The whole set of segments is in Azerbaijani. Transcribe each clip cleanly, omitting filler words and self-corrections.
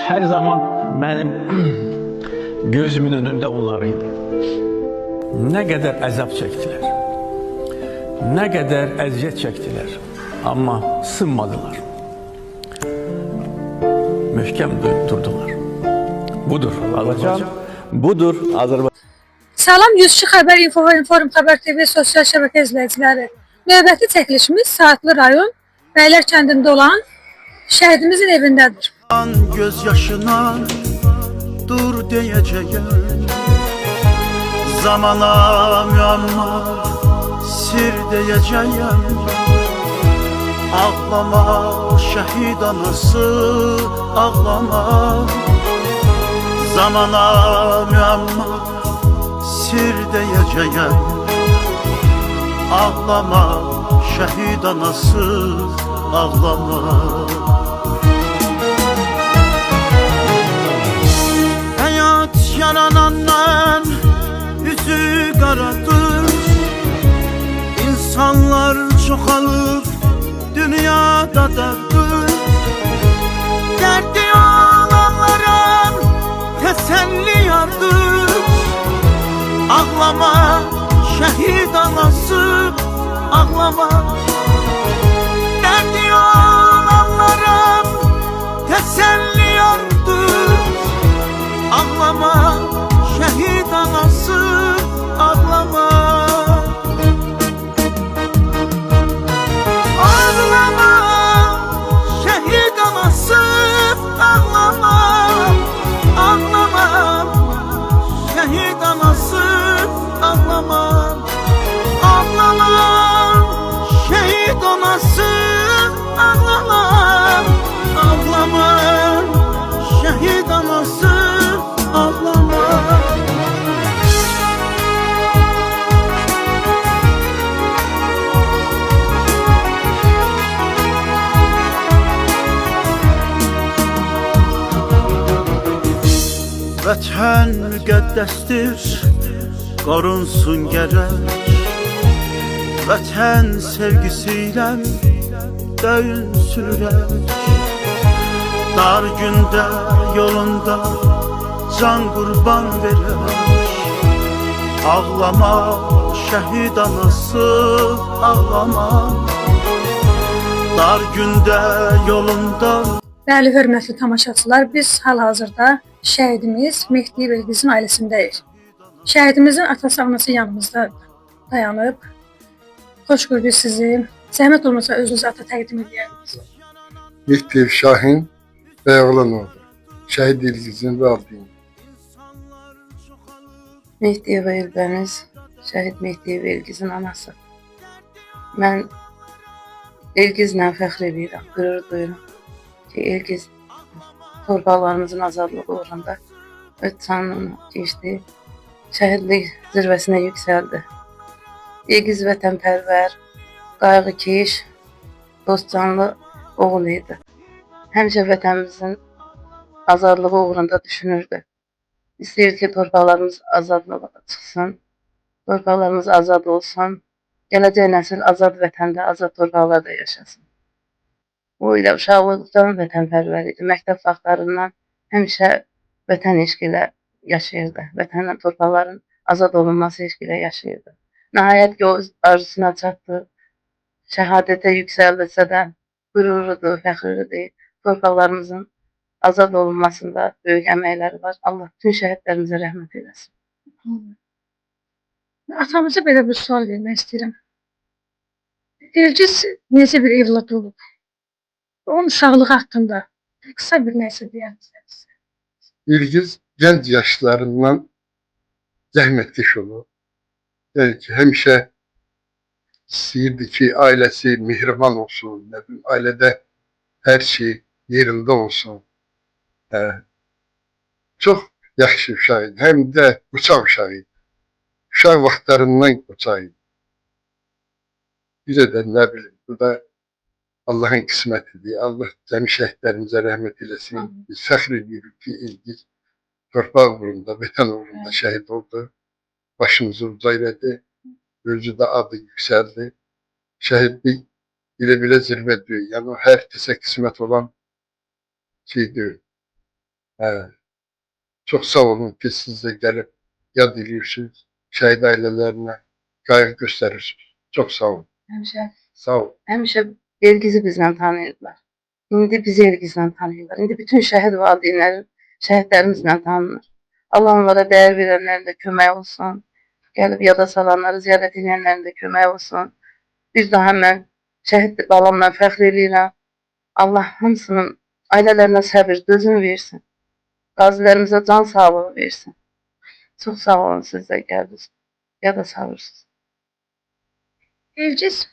Her zaman benim gözümün önünde onlarıydı. Ne kadar əzab çektiler, ne kadar əziyyət çektiler ama sınmadılar. Möhkəm durdular. Budur Azərbaycan, budur Azərbaycan. Salam 102 Xəbər Info və Inform Xəbər TV sosial şəbəkə izləyiciləri. Növbəti çəkilişimiz Saatlı rayon Bəylər kəndində olan şəhidimizin evindədir. Göz yaşına dur diyeceğim, zamana müamma sir diyeceğim. Ağlama şehit anası, ağlama, zamana müamma sir diyeceğim. Ağlama şehit anası, ağlama. Hayat yaranandan yüzü karadır, İnsanlar çoxalır dünyada dardır. Derdi olanlara teselli yardır. Ağlama şehit anası, ağlama. Derdi olanlara teselli yardır. Ağlama şehit anası, ağlama. Ağlama şehit anası, ağlama. Ağlama şehit anası, ağlama. Ağlama şehit anası, ağlama. Ağlama şehit anası, ağlama. Vətən müqəddəsdir, qorunsun gərək. Vətən sevgisiyle döyünsün ürək. Dar gündə yolunda can qurban verək. Ağlama şəhid anası, ağlama. Dar gündə yolunda. Bəli, hörmətli tamaşaçılar, biz hal-hazırda şəhidimiz Mehdi Elgizin ailəsindəyik. Şəhidimizin atası, anası yanımızda dayanıb. Xoş gördük sizi. Zəhmət olmasa özünüzü ata təqdim edərsiniz. Mehdi Şahin Bəyağlanoğlu, Şəhid İlgizin valideyni. Mehdiyev Elbəniz, Şəhid Mehdiyev Elgizin anası. Mən Elgizlə fəxr edirəm, qürur duyuram ki, Elgiz torpaqlarımızın azadlığı uğrunda öz canını keçdi, şəhidlik zirvəsinə yüksəldi. Elgiz vətənpərvər, qayğıkeş, dostcanlı oğul idi. Həmişə vətənimizin azadlığı uğrunda düşünürdü. İstəyir ki, torpaqlarımız azadlığa çıxsın, torpaqlarımız azad olsun, gələcək nəsil azad vətəndə, azad torpaqlarda yaşasın. O ilə uşaqlıqdan vətənpərvər idi. Məktəb vaxtlarından həmişə vətən eşqi ilə yaşayırdı. Vətənin, torpaqların azad olunması eşqi ilə yaşayırdı. Nəhayət ki, o arzusuna çatdı. Şəhadətə yüksəldirsə də qürurudur, fəxridir. Torpaqlarımızın azad olunmasında böyük əməkləri var. Allah bütün şəhidlərimizə rəhmət eyləsin. Atamıza belə bir sual vermək istəyirəm. Elgiz necə bir evlad olub? Onun sağlığı haqqında qısa bir nəsə deyərsiniz. İlgiz gənc yaşlarından zəhmətkeş olub. Yəni ki, həmişə istəyirdi ki, ailəsi mehriban olsun, ailədə hər şey yerində olsun. Çox yaxşı uşaq idi, həm də uçaq uşaq idi. Uşaq vaxtlarından uçaq idi. Bizə də nə bilim, bu da Allah'ın qismətidir. Allah cəmi şəhidlərimizə rəhmət eləsin. Biz fəxr edirik ki, Elgiz torpaq uğrunda, vətən uğrunda şəhid oldu. Başımızı uca elədi. Özü də adı yüksəldi. Şəhidlik elə-belə zirvədir. Yəni o hər kəsə qismət olan şey deyil. Evet. Çok sağ olun ki siz de gelip yad ediyorsunuz. Şehit ailelerine kaygı gösterirsiniz. Çok sağ olun. Həmişə, Sağ olun. həmişə Elgizi bizlə tanıyırdılar. İndi bizi Elgizlə tanıyırlar. İndi bütün şəhid valideynləri şəhidlərimizlə tanınır. Allah onlara dəyər verənlərin də kömək olsun. Gəlib yada salanları ziyarət edənlərin də kömək olsun. Bir daha mən şəhid balamla fəxr edirəm. Allah hamısının ailələrinə səbir, dözüm versin. Qazilərimizə can sağlığı versin. Çox sağ olun siz də gəldiniz. Yada salırsınız. Elgiz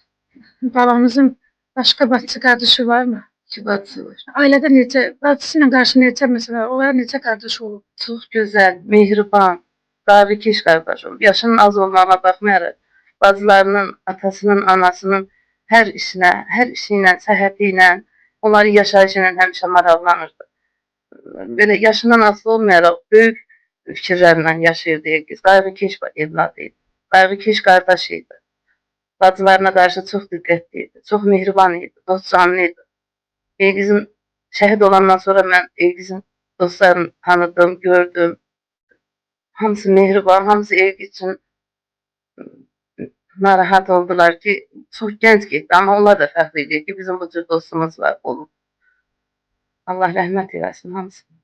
balamızın başqa bacısı qardaşı varmı? İki bacısı var. Ailədə necə, bacısı ilə qarşı necə məsələ, onlar necə qardaş olub? Çox gözəl, mehriban, davikeş qardaş olub. Yaşının az olmağına baxmayaraq, bacılarının, atasının, anasının hər işi ilə, səhhəti ilə, onların yaşayışı ilə həmişə maraqlanırdı. Belə yaşından asılı olmayaraq böyük fikirlərlə yaşayırdı Elgiz. Qayğıkeş evladı idi. Qayğıkeş qardaş idi. Bacılarına qarşı çox diqqətli idi. Çox mehriban idi, dost canlı idi. Elgizin şəhid olandan sonra mən Elgizin dostlarını tanıdım, gördüm. Hamısı mehriban, hamısı Elgiz üçün narahat oldular ki, çox gənc getdi. Amma onlar da fəxr edir ki, bizim bu cür dostumuz var, olub. Allah rəhmət eləsin hamısını.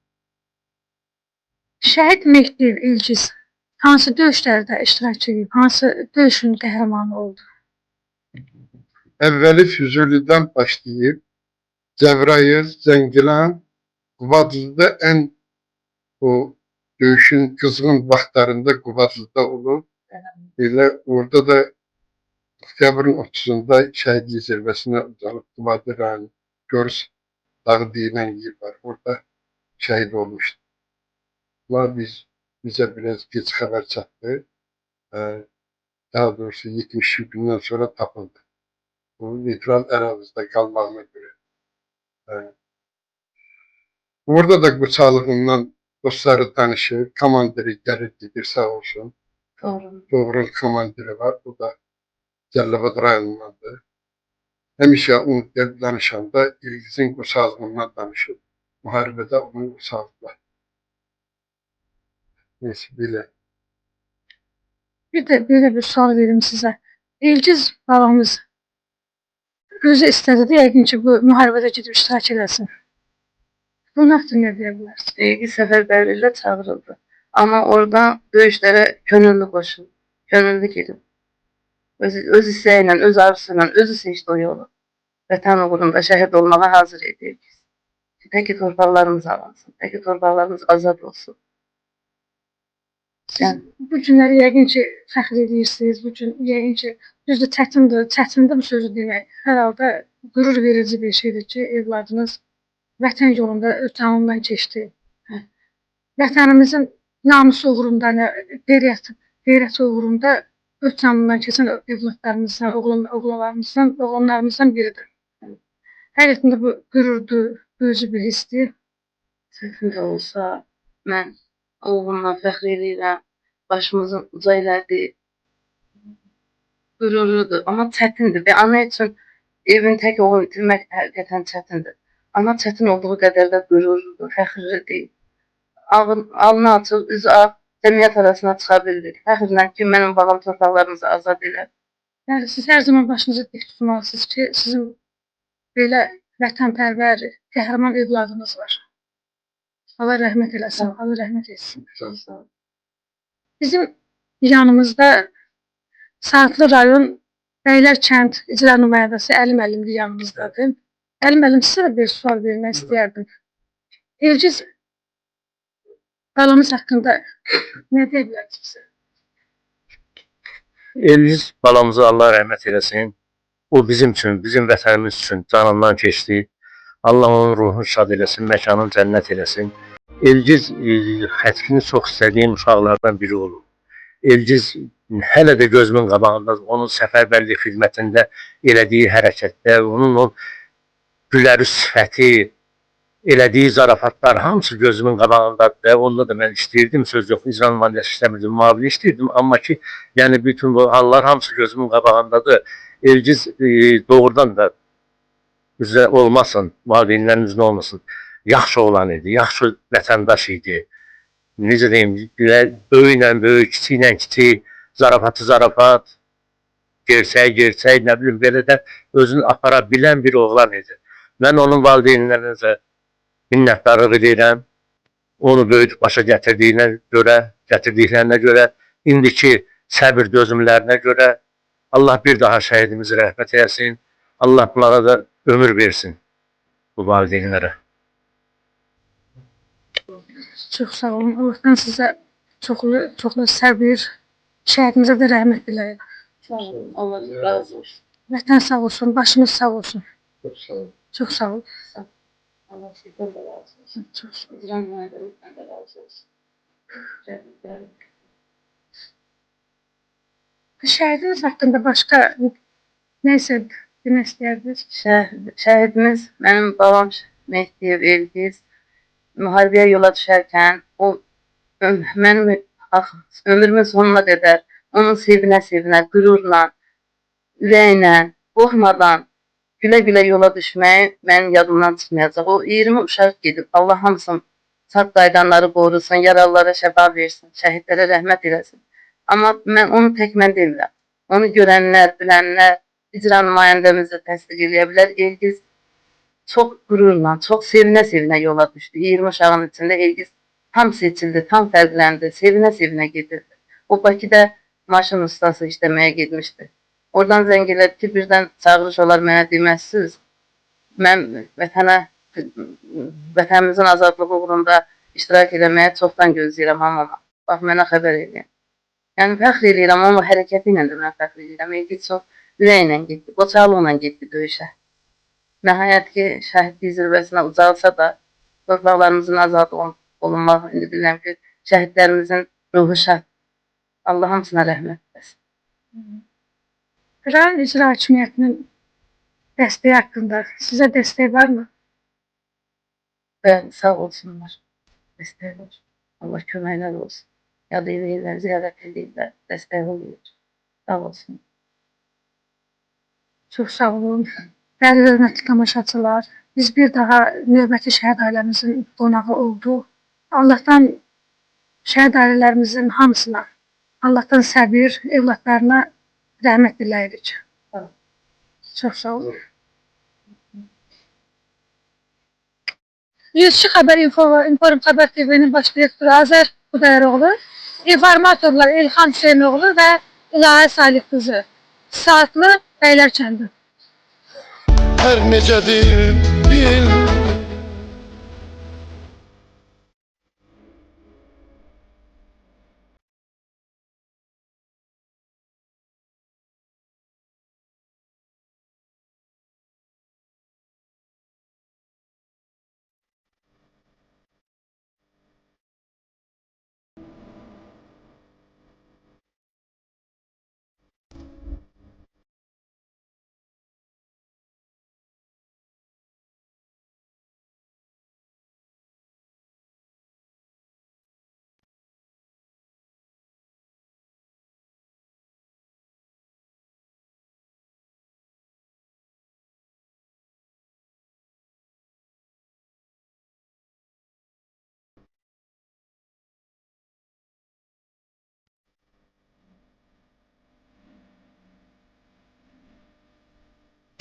Şəhid Mehdiyev Elgiz hansı döyüşlərdə iştirak edib, hansı döyüşün qəhrəmanı oldu? Evveli Füzuli'den başlayıp Cəbrayıl, Zəngilan, Qubadlı'da en o dövüşün kızgın vaxtlarında Qubadlı'da olur. Elə orada da oktyabrın 30'unda şəhidlik zirvəsinə uzanıb Qubadlı rayonu Görüş dağı deyilən yer var. Orada şəhid olmuşdu. Bunlar bize biraz geç haber çattı. Daha doğrusu 70 gündən sonra tapıldı. Bu neytral ərazide kalmağına göre. Orada da qısalığından dostları tanışır, komandiri gəlir gedir sağ olsun. Doğru. Doğrul komandiri var, o da Cəlilabad rayonundandır. Həmişə onu danışanda İlgizin qısalığından danışır. Müharibədə onu qısaldılar. Neyse, belə. Bir de böyle bir sual verim size. Elgiz balamız özü istədi də yəqin ki, bu müharibədə gedib iştirak eləsin. Bunun haqqında nə deyə bilərsiniz? Elgiz səfərbərliklə çağırıldı. Amma oradan döyüşlərə könüllü qoşuldu. Könüllü gedib. Öz istəyi ilə, öz arzusu ilə, özü seçdi o yolu. Vətən uğrunda şəhid olmağa hazır idi. Təki torpaqlarımız alansın, təki torpaqlarımız azad olsun. Siz bu günləri yəqin ki, fəxr edirsiniz. Bu gün yəqin ki, düzdür, çətindir bu sözü demək. Hər halda qürur verici bir şeydir ki, evladınız vətən yolunda ötənindən keçdi. Vətənimizin namusu uğrunda, qeyrəti uğrunda ötənindən keçən evladlarımızdan, oğlanlarımızdan biridir. Həqiqətən bu qürurdur, böyücü bir hissdir. Çətin də olsa, mən oğlumla fəxr edirəm. Başımızın uca elədi. Qürurludur, amma çətindir. Və ana üçün evin tək oğul itirmək həqiqətən çətindir. Ana çətin olduğu qədər də qürurludur, fəxrlidir. Alnı açıq, üzü ağ, cəmiyyət arasına çıxa bildik. Fəxrlə ki, mənim balam torpaqlarımızı azad elər. Yəni, siz hər zaman başınızı dik tutmalısınız ki, sizin belə vətənpərvər, qəhrəman evladınız var. Allah rəhmət eləsin, Allah rəhmət etsin. Bizim yanımızda Saatlı rayon Bəylər kənd icra nümayəndəsi Əli müəllim yanımızdadır. Əli müəllim, sizə bir sual vermək istəyərdim. Elgiz balamız haqqında nə deyə bilərsiniz? Elgiz balamıza Allah rəhmət eləsin. O bizim üçün, bizim vətənimiz üçün canından keçdi. Allah onun ruhunu şad eləsin, məkanını cənnət eləsin. Elgiz xəttini çox istədiyim uşaqlardan biri olub. Elgiz hələ də gözümün qabağında, onun səfərbərlik xidmətində elədiyi hərəkətdə, onun o gülərüz sifəti, elədiyi zarafatlar hamısı gözümün qabağındadır. Onda da mən istəyirdim, söz yox, icra nümayəndəsi istəmirdim, müavini istəyirdim. Amma ki, yəni bütün bu hallar hamısı gözümün qabağındadır. Elgiz doğrudan da üzrə olmasın, valideynlərin üzrə olmasın. yaxşı oğlan idi, yaxşı vətəndaş idi. Necə deyim, böyüklə böyük, kiçiklə kiçik, zarafatı zarafat, gerçək, nə bilim, belə də özünü apara bilən bir oğlan idi. Mən onun valideynlərinə minnətdarlıq edirəm. Onu böyüdüb başa gətirdiklərinə görə, indiki səbir dözümlərinə görə Allah bir daha şəhidimizi rəhmət eləsin. Allah bunlara da ömür versin, bu valideynlərə. Çox sağ olun. Allahdan sizə çoxlu səbir, şəhidimizə də rəhmət diləyir. Sağ olun. Allah razı olsun. Vətən sağ olsun, başımız sağ olsun. Çok sağ olun. Çox sağ olun. Allah sizden de razı olsun. Çox sağ olun. İcran mühendisliğinden de razı olsun. Şəhidimiz haqqında başqa nəysə demək istəyirdiniz? Şəhidimiz, mənim babam Mehdiyev Elgiz, müharibəyə yola düşərkən o mənim ömrümün sonuna qədər onun sevinə, qürurla, ürəklə, qorxmadan gülə-gülə yola düşməyi mənim yadımdan çıxmayacaq. O 20 uşaq gedib, Allah hamısını sağ qaydanları qorusun, yaralılara şəfa versin, şəhidlərə rəhmət eləsin. Amma onu tək mən demirəm. Onu görənlər, bilənlər, icra nümayəndəmiz də təsdiq edə bilər. Elgiz çox qürurla, çox sevinə yola düşdü. 20 uşağın içində Elgiz tam seçildi, tam fərqləndi, sevinə gedirdi. O Bakıda maşın ustası işləməyə getmişdi. Oradan zəng elədi ki, birdən çağırış olar mənə deməzsiniz. Mən vətənimizin azadlığı uğrunda iştirak eləməyə çoxdan gözləyirəm hamama. Bax, mənə xəbər edin. Yəni, fəxr edirəm, amma hərəkəti ilə də mən fəxr edirəm. Elgiz çox ürəklə getdi, qoçaqlıqla getdi döyüşə. Nəhayət ki, şəhidlik zirvəsinə ucalsa da, torpaqlarımızın azad olunmaq, indi bilirəm ki, şəhidlərimizin ruhu şad. Allah hamısına rəhmət eləsin. Rayon İcra Hakimiyyətinin dəstəyi haqqında sizə dəstək varmı? Bəli, sağ olsunlar. Dəstək olsun. Allah köməklər olsun. Yad edirlər, ziyarət edirlər, dəstək oluyor. Sağ olsun. Çox sağ olun. Bəli, hörmətli tamaşaçılar, biz bir daha növbəti şəhid ailəmizin qonağı olduq. Allahdan şəhid ailələrimizin hamısına, Allahdan səbir, evlatlarına rəhmət diləyirik. Çox sağ olun. Yüzçü Xəbər İnform Xəbər TV-nin baş direktoru Azər Xudayaroğlu, informatorlar İlxan Hüseynoğlu və İlahə Salih qızı. Saatlı Bəylər kəndi. Hər necədir